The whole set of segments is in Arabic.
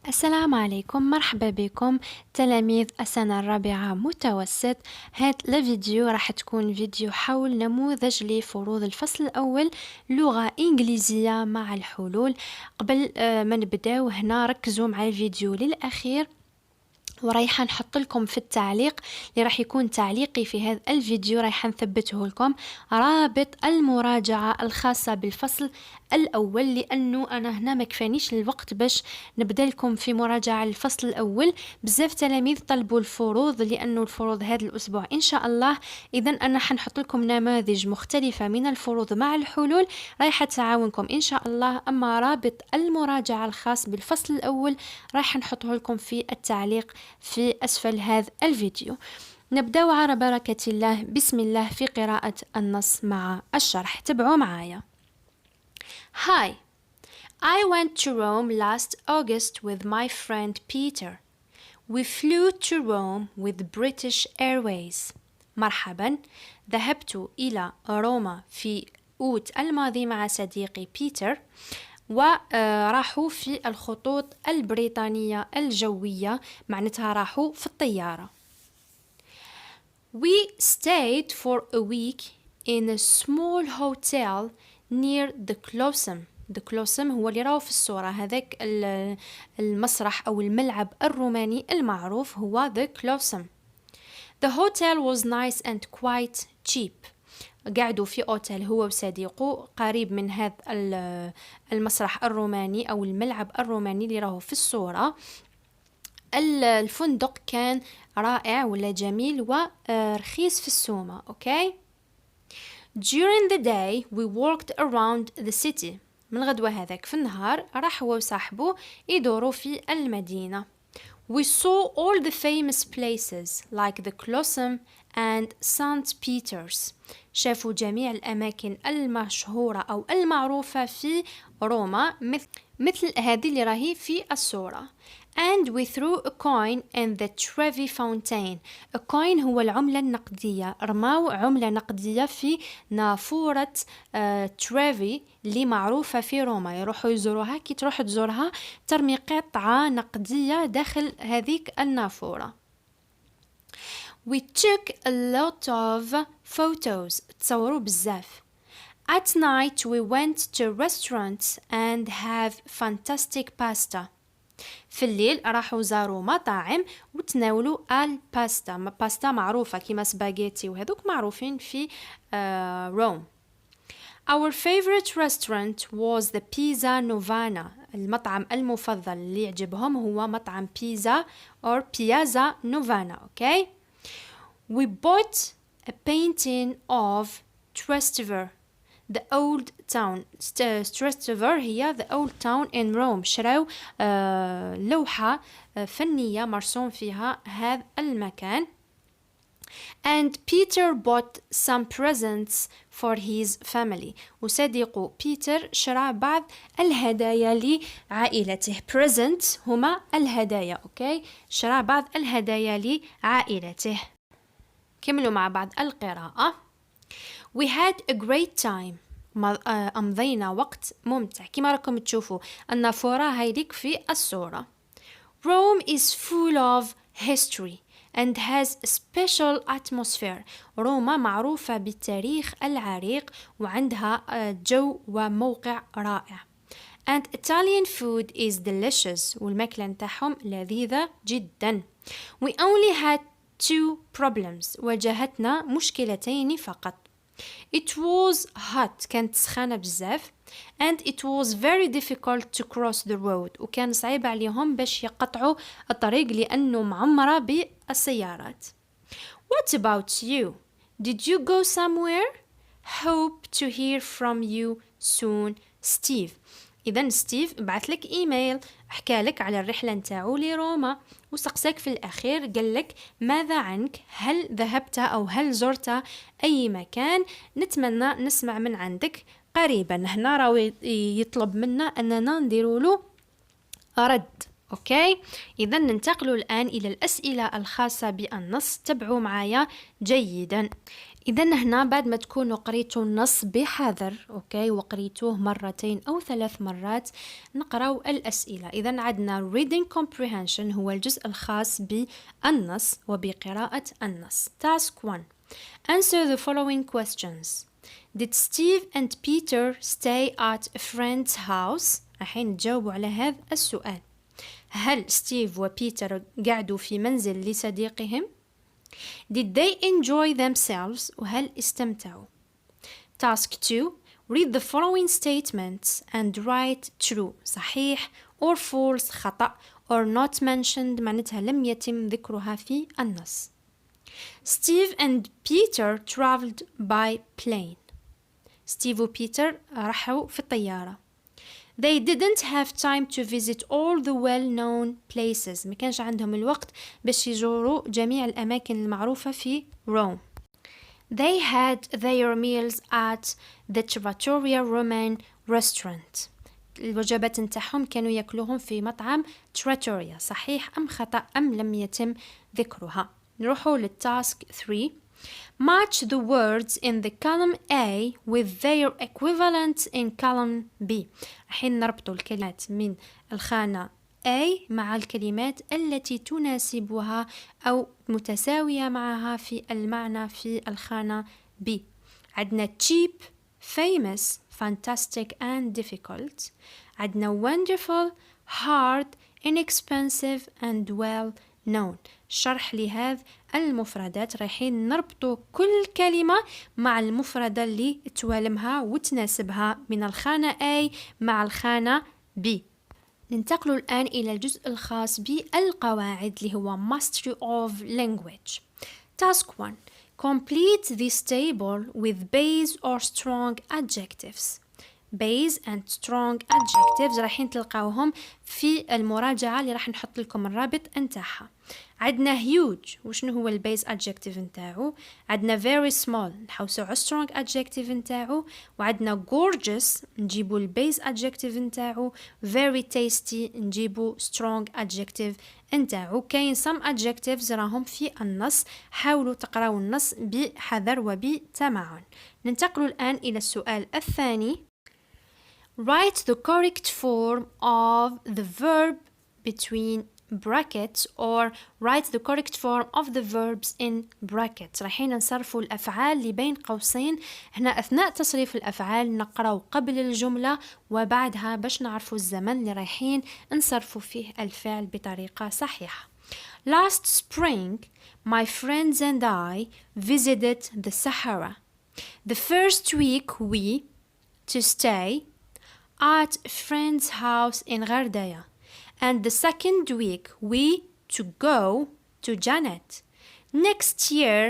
السلام عليكم، مرحبا بكم تلاميذ السنة الرابعة متوسط. هاد الفيديو راح تكون فيديو حول نموذج لفروض الفصل الأول لغة إنجليزية مع الحلول. قبل ما نبداو هنا ركزوا مع الفيديو للأخير، ورايحة نحط لكم في التعليق اللي راح يكون تعليقي في هذا الفيديو، رايحة نثبته لكم رابط المراجعة الخاصة بالفصل الأول، لأنه أنا هنا ما كفانيش الوقت باش نبدأ لكم في مراجعة الفصل الأول. بزاف تلاميذ طلبوا الفروض، لأنه الفروض هذا الأسبوع إن شاء الله. إذن أنا حنحط لكم نماذج مختلفة من الفروض مع الحلول، رايحة تعاونكم إن شاء الله. أما رابط المراجعة الخاص بالفصل الأول رايحة نحطه لكم في التعليق في أسفل هذا الفيديو. نبدأ على بركة الله، بسم الله، في قراءة النص مع الشرح. تبعوا معايا. Hi, I went to Rome last August with my friend Peter. We flew to Rome with British Airways. مرحبا، ذهبت إلى روما في أوت الماضي مع صديقي بيتر، وراحوا في الخطوط البريطانية الجوية، معناتها راحوا في الطيارة. We stayed for a week in a small hotel near the Colosseum. The Colosseum هو اللي راهو في الصورة، هذاك المسرح أو الملعب الروماني المعروف هو the Colosseum. The hotel was nice and quite cheap. قعدوا في أوتيل هو وصديقه قريب من هذا المسرح الروماني أو الملعب الروماني اللي راهو في الصورة. الفندق كان رائع ولا جميل ورخيص في السومة. Okay? During the day we walked around the city. من غدوة هذاك في النهار راح هو وصاحبه يدوروا في المدينة. We saw all the famous places like the Colosseum and St. Peter's. شافوا جميع الأماكن المشهورة أو المعروفة في روما، مثل هذه اللي راهي في الصورة. And we threw a coin in the Trevi fountain. A coin هو العملة النقدية، رماو عملة نقدية في نافورة تريفي اللي معروفة في روما. يروحوا يزوروها، كي تروح تزورها ترمي قطعة نقدية داخل هذيك النافورة. We took a lot of photos. تصوروا بزاف. At night we went to restaurants and have fantastic pasta. في الليل راحوا زاروا مطاعم وتناولوا الباستا. باستا معروفة كيما سباغيتي وهذوك معروفين في روم. Our favorite restaurant was the Pizza Novana. المطعم المفضل اللي يعجبهم هو مطعم بيزا or Piazza Novana. Okay? We bought a painting of Trastevere, the old town. Trastevere هي the old town in Rome. شراو لوحة فنية مرسوم فيها هذا المكان. And Peter bought some presents for his family. وصديقه بيتر شرى بعض الهدايا لعائلته. present هما الهدايا. أوكي، شرى بعض الهدايا لعائلته. كملوا مع بعض القراءة. We had a great time. أمضينا وقت ممتع. كما راكم تشوفوا النافورة هايليك في الصورة. Rome is full of history and has a special atmosphere. روما معروفة بالتاريخ العريق وعندها جو وموقع رائع. And Italian food is delicious. والماكلة نتاعهم لذيذة جدا. We only had two problems. واجهتنا مشكلتين فقط. It was hot. كانت سخانة بزاف. And it was very difficult to cross the road. وكان صعيب عليهم باش يقطعوا الطريق لأنه معمرة بالسيارات. What about you? Did you go somewhere? Hope to hear from you soon, Steve. إذن ستيف بعث لك إيميل، حكى لك على الرحلة نتاعو لروما، وسقسك في الأخير قال لك ماذا عنك؟ هل ذهبت أو هل زرت أي مكان؟ نتمنى نسمع من عندك قريبا. هنا راهو يطلب منا أننا نديروا له رد. أوكي، إذن ننتقل الآن إلى الأسئلة الخاصة بالنص. تبعوا معايا جيدا. إذا هنا بعد ما تكونوا قريتوا النص بحذر أوكي وقريتوه مرتين أو 3 مرات نقراو الأسئلة. إذا عندنا reading comprehension هو الجزء الخاص بالنص وبقراءة النص. Task 1. Answer the following questions. Did Steve and Peter stay at a friend's house? الحين تجاوبوا على هذا السؤال. هل ستيف وبيتر قعدوا في منزل لصديقهم؟ Did they enjoy themselves? وهل استمتعوا؟ Task 2. Read the following statements and write true صحيح or false خطأ or not mentioned معناتها لم يتم ذكرها في النص. Steve and Peter traveled by plane. ستيف وبيتر راحوا في الطيارة. They didn't have time to visit all the well-known places. ما كانش عندهم الوقت باش يزوروا جميع الأماكن المعروفة في روم. They had their meals at the Trattoria Roman restaurant. الوجبات نتاعهم كانوا يأكلوهم في مطعم تراتوريا. صحيح أم خطأ أم لم يتم ذكرها؟ نروحوا للتاسك 3. Match the words in the column A with their equivalents in column B. الحين نربط الكلمات من الخانة A مع الكلمات التي تناسبها أو متساوية معها في المعنى في الخانة B. عندنا cheap, famous, fantastic and difficult. عندنا wonderful, hard, inexpensive and well known. شرح لهذه المفردات رايحين نربطوا كل كلمة مع المفردة اللي توالمها وتناسبها من الخانة A مع الخانة B. ننتقل الآن إلى الجزء الخاص بالقواعد اللي هو Mastery of Language. Task 1. Complete this table with base or strong adjectives. base and strong adjectives رايحين تلقاوهم في المراجعة اللي راح نحط لكم الرابط نتاعها. عندنا huge وشنو هو البيز adjective نتاعو. عندنا very small نحوسو على strong adjective نتاعو. وعندنا gorgeous نجيبو البيز adjective نتاعو. very tasty نجيبو strong adjective نتاعو. كاين some adjectives راهم في النص. حاولوا تقراو النص بحذر وبتمعن. ننتقل الآن إلى السؤال الثاني. Write the correct form of the verb between brackets or write the correct form of the verbs in brackets. رايحين نصرفوا الأفعال اللي بين قوسين. هنا أثناء تصريف الأفعال نقرأ قبل الجملة وبعدها باش نعرفوا الزمن اللي رايحين نصرفوا فيه الفعل بطريقة صحيحة. Last spring, my friends and I visited the Sahara. The first week we to stay at a friend's house in Gardaya, and the second week we to go to Janet. Next year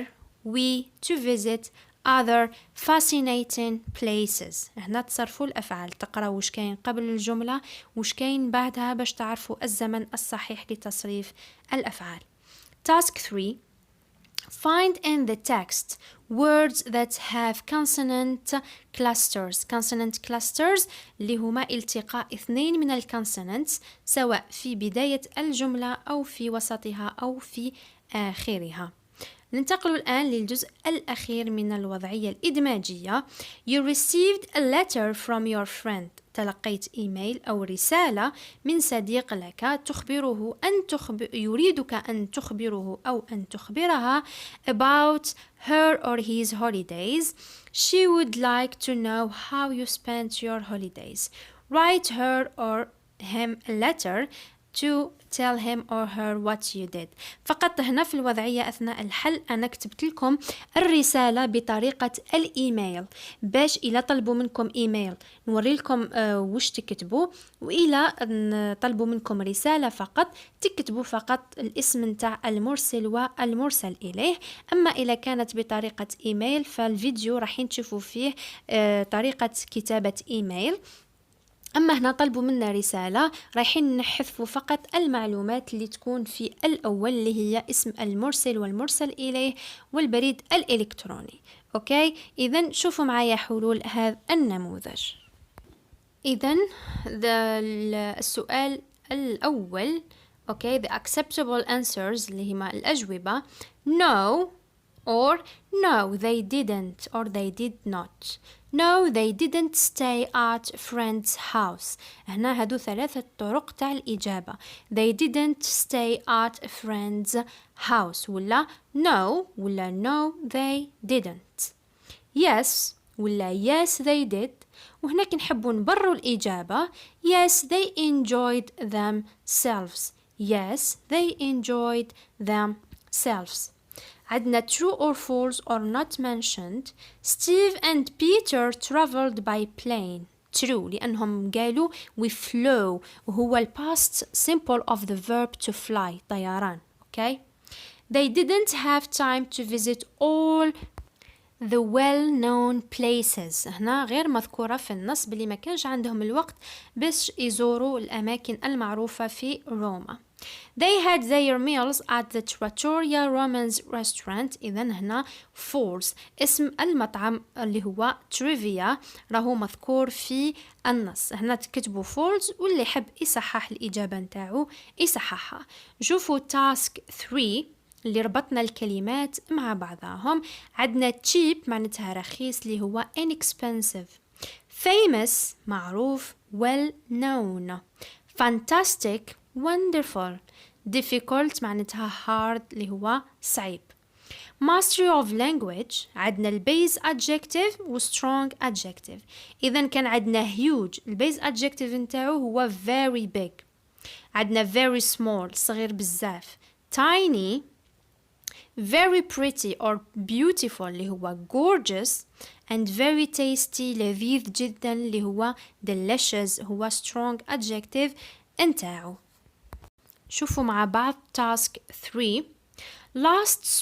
we to visit other fascinating places. هنا تصرفوا الأفعال تقرأوا وش كاين قبل الجملة وش كاين بعدها باش تعرفوا الزمن الصحيح لتصريف الأفعال. Task 3. Find in the text words that have consonant clusters. Consonant clusters اللي هما التقاء 2 من الكونسونانتس سواء في بداية الجملة أو في وسطها أو في آخرها. ننتقل الآن للجزء الأخير من الوضعية الإدماجية. You received a letter from your friend. تلقيت إيميل أو رسالة من صديق لك يريدك أن تخبره أو أن تخبرها about her or his holidays. She would like to know how you spent your holidays. Write her or him a letter to tell him or her what you did. فقط هنا في الوضعية أثناء الحل أنا كتبت لكم الرسالة بطريقة الإيميل باش إلا طلبوا منكم إيميل نوري لكم وش تكتبوا، وإلا طلبوا منكم رسالة فقط تكتبوا فقط الاسم نتاع المرسل والمرسل إليه. أما إلا كانت بطريقة إيميل فالفيديو راح تشوفوا فيه طريقة كتابة إيميل. أما هنا طلبوا منا رسالة رايحين نحذفوا فقط المعلومات اللي تكون في الأول اللي هي اسم المرسل والمرسل إليه والبريد الإلكتروني. أوكي، إذن شوفوا معايا حلول هذا النموذج. إذن السؤال الأول أوكي the acceptable answers اللي هما الأجوبة no or no they didn't or they did not. No they didn't stay at friend's house. هنا هادو ثلاثة طرق تاع الإجابة. They didn't stay at a friend's house ولا no ولا no they didn't. Yes ولا yes they did. وهنا كنحبوا نبرروا الإجابة. Yes they enjoyed themselves. Yes they enjoyed themselves. عندنا true or false or not mentioned. Steve and Peter traveled by plane. True لأنهم قالوا we flew وهو ال past simple of the verb to fly طيران. Okay. They didn't have time to visit all the well-known places. هنا غير مذكورة في النص بلي ما كانش عندهم الوقت باش يزوروا الأماكن المعروفة في روما. They had their meals at the Trattoria Romans restaurant. إذن هنا false. اسم المطعم اللي هو Trivia راهو مذكور في النص. هنا تكتبوا false واللي يحب يصحح الإجابة نتاعو يصححها. شوفوا task 3 اللي ربطنا الكلمات مع بعضهم. عندنا cheap معناتها رخيص اللي هو inexpensive. famous معروف well known. fantastic wonderful. difficult معناتها hard اللي هو صعيب. mastery of language عندنا البيز adjective و strong adjective. إذن كان عندنا huge البيز adjective نتاعو هو very big. عندنا very small صغير بزاف. tiny very pretty or beautiful اللي هو gorgeous. and very tasty لذيذ جدا اللي هو delicious هو strong adjective نتاعو. شوفوا مع بعض task 3. last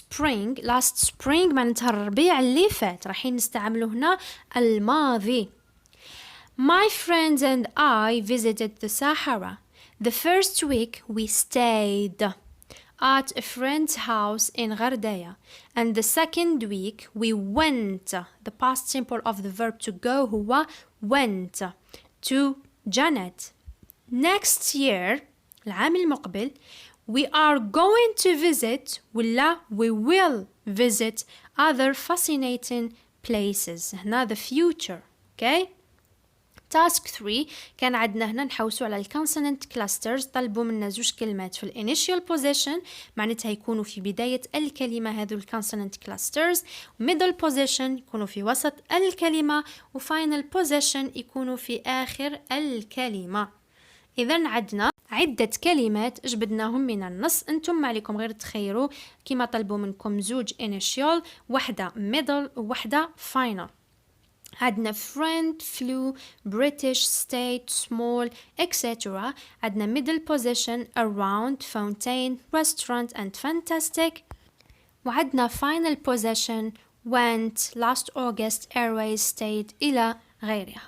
spring معناتها الربيع اللي فات. راحين نستعملوا هنا الماضي. My friends and I visited the Sahara. The first week we stayed at a friend's house in Gardaya. And the second week we went. The past simple of the verb to go هو went to Janet. Next year العام المقبل we are going to visit ولا we will visit other fascinating places. هنا the future. Okay. task 3 كان عندنا هنا نحوسوا على الكونسونانت كلاسترز. طلبوا منا زوج كلمات في الانيشيال بوزيشن معناتها يكونوا في بداية الكلمة هذو الكونسونانت كلاسترز. ميدل بوزيشن يكونوا في وسط الكلمة. وفاينل بوزيشن يكونوا في آخر الكلمة. إذن عندنا عدة كلمات جبدناهم من النص. انتم ما عليكم غير تخيروا كما طلبوا منكم زوج initial واحدة middle وواحدة final. عندنا friend, flew, British, state, small, etc. عندنا middle position, around, fountain, restaurant and fantastic. وعندنا final position, went, last August, airways, stayed إلى غيرها.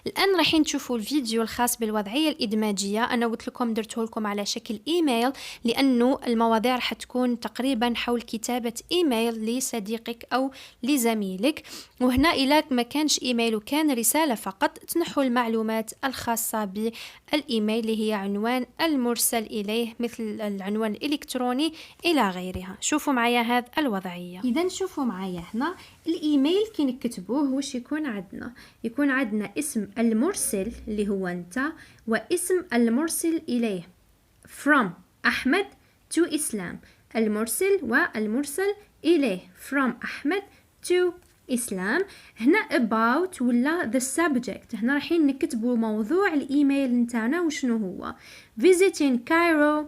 الآن راح نشوفوا الفيديو الخاص بالوضعية الإدماجية. أنا قلت لكم درته لكم على شكل إيميل لأنه المواضيع راح تكون تقريبا حول كتابة إيميل لصديقك أو لزميلك. وهنا إذا ما كانش إيميل وكان رسالة فقط تنحوا المعلومات الخاصة بالإيميل اللي هي عنوان المرسل إليه مثل العنوان الإلكتروني إلى غيرها. شوفوا معايا هذه الوضعية. إذا شوفوا معايا هنا الإيميل كي نكتبوه وش يكون عندنا. يكون عندنا اسم المرسل اللي هو أنت واسم المرسل إليه from أحمد to إسلام. المرسل والمرسل إليه from أحمد to إسلام. هنا about ولا the subject. هنا راحين نكتبوا موضوع الإيميل نتاعنا وشنو هو. visiting Cairo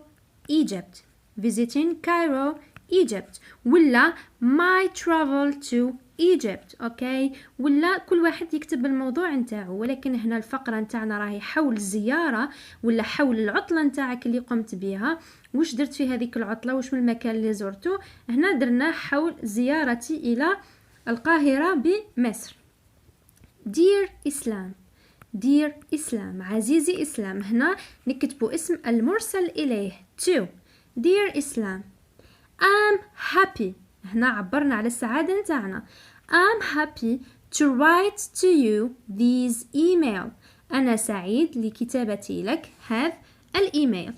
Egypt. visiting Cairo Egypt ولا my travel to Egypt. اوكي. ولا كل واحد يكتب الموضوع نتاعو. ولكن هنا الفقرة نتاعنا راهي حول الزيارة ولا حول العطلة نتاعك اللي قمت بها. وش درت في هذيك العطلة وش من المكان اللي زرته. هنا درنا حول زيارتي إلى القاهرة بمصر. Dear إسلام. Dear إسلام عزيزي إسلام. هنا نكتبوا اسم المرسل إليه to. Dear إسلام I'm happy. هنا عبرنا على السعادة نتاعنا. I'm happy to write to you this email. أنا سعيد لكتابتي لك هذا الإيميل.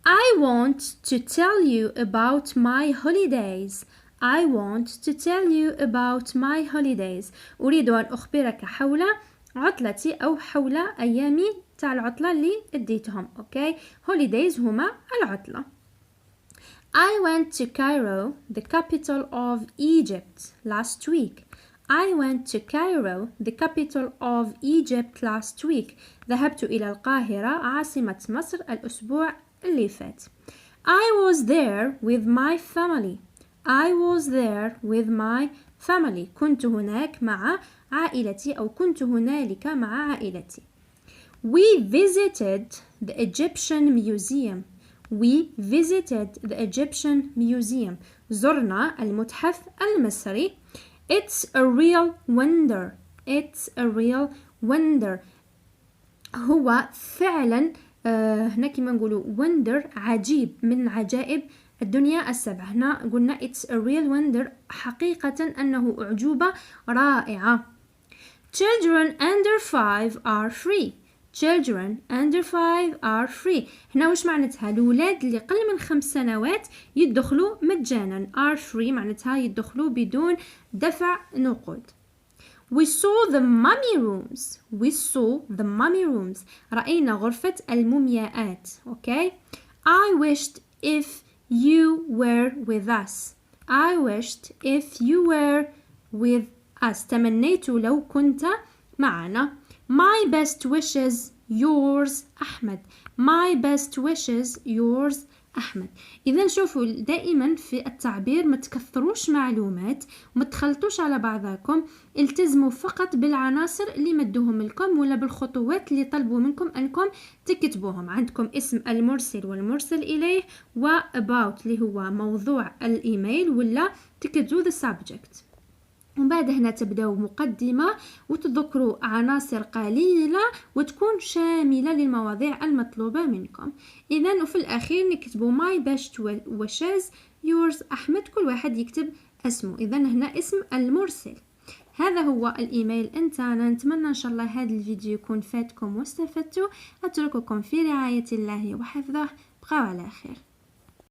I want to tell you about my holidays. I want to tell you about my holidays. أريد أن أخبرك حول عطلتي أو حول أيامي تاع العطلة اللي اديتهم. أوكي. holidays هما العطلة. I went to Cairo, the capital of Egypt, last week. I went to Cairo, the capital of Egypt, last week. ذهبت إلى القاهرة عاصمة مصر الأسبوع اللي فات. I was there with my family. I was there with my family. كنت هناك مع عائلتي أو كنت هنالك مع عائلتي. We visited the Egyptian museum. We visited the Egyptian museum. زرنا المتحف المصري. It's a real wonder. It's a real wonder. هو فعلا هنا كما نقولوا wonder عجيب من عجائب الدنيا السبع. هنا قلنا it's a real wonder حقيقة أنه أعجوبة رائعة. Children under 5 are free. Children under 5 are free. هنا وش معناتها؟ الأولاد اللي قل من 5 سنوات يدخلوا مجانا. are free معناتها يدخلوا بدون دفع نقود. We saw the mummy rooms. We saw the mummy rooms. رأينا غرفة المومياءات. Okay. I wished if you were with us. I wished if you were with us. تمنيت لو كنت معنا. My best wishes, yours أحمد. My best wishes, yours أحمد. إذا شوفوا دائما في التعبير ما تكثروش معلومات وما تخلطوش على بعضكم. التزموا فقط بالعناصر اللي مدوهم لكم ولا بالخطوات اللي طلبوا منكم أنكم تكتبوهم. عندكم اسم المرسل والمرسل إليه و about اللي هو موضوع الإيميل ولا تكتبوا the subject. ومن بعد هنا تبداو مقدمة وتذكروا عناصر قليلة وتكون شاملة للمواضيع المطلوبة منكم. إذن وفي الأخير نكتبوا my best wishes yours أحمد. كل واحد يكتب اسمه. إذن هنا اسم المرسل. هذا هو الإيميل انتانا. نتمنى إن شاء الله هذا الفيديو يكون فاتكم واستفدتوا. أترككم في رعاية الله وحفظه. بقوا على خير.